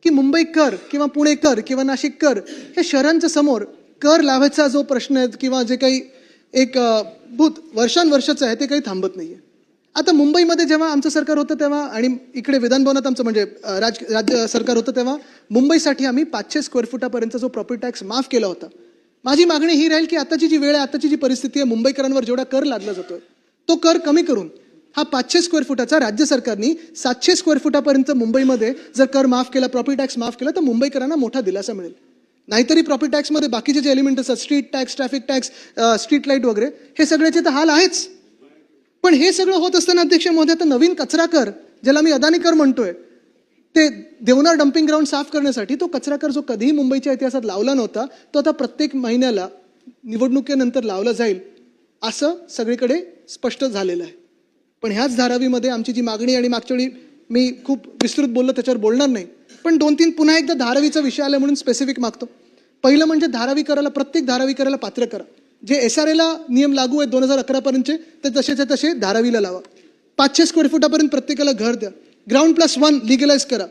की मुंबईकर किंवा पुणेकर किंवा नाशिककर हे शहरांच्या समोर कर लावायचा जो प्रश्न आहे किंवा जे काही एक भूत वर्षांवर्षाचं आहे ते काही थांबत नाहीये. आता मुंबईमध्ये जेव्हा आमचं सरकार होतं तेव्हा आणि इकडे विधानभवनात आमचं म्हणजे राज्य सरकार होतं तेव्हा मुंबईसाठी आम्ही 500 स्क्वेअर फुटापर्यंतचा जो प्रॉपर्टी टॅक्स माफ केला होता. माझी मागणी ही राहील की आताची जी वेळ आहे, आताची जी परिस्थिती आहे, मुंबईकरांवर जेवढा कर लादला जातोय तो कर कमी करून हा 500 स्क्वेअर फुटाचा राज्य सरकारने 700 स्क्वेअर फुटापर्यंत मुंबईमध्ये जर कर माफ केला, प्रॉपर्टी टॅक्स माफ केला तर मुंबईकरांना मोठा दिलासा मिळेल. नाहीतरी प्रॉपर्टी टॅक्समध्ये बाकीचे जे एलिमेंट असतात, street tax, traffic tax, street light वगैरे, हे सगळ्याचे तर हाल आहेच. पण हे सगळं होत असताना अध्यक्ष महोदय आता नवीन कचरा कर, ज्याला मी अदानी कर म्हणतोय, ते देवनार डम्पिंग ग्राउंड साफ करण्यासाठी तो कचरा कर जो कधीही मुंबईच्या इतिहासात लावला नव्हता तो आता प्रत्येक महिन्याला निवडणुकीनंतर लावला जाईल असं सगळीकडे स्पष्ट झालेलं आहे. पण ह्याच धारावीमध्ये आमची जी मागणी, आणि मागच्या वेळी मी खूप विस्तृत बोललो त्याच्यावर बोलणार नाही, पण 2-3 पुन्हा एकदा धारावीचा विषय आला म्हणून स्पेसिफिक मागतो. पहिलं म्हणजे धारावी करायला, प्रत्येक धारावी करायला पात्र करा. जे SRA नियम लागू आहेत 2011 पर्यंतचे ते तसेच्या तसे धारावीला लावा. 500 स्क्वेअर फुटापर्यंत प्रत्येकाला घर द्या. ग्राउंड+1 लिगलाइज करा.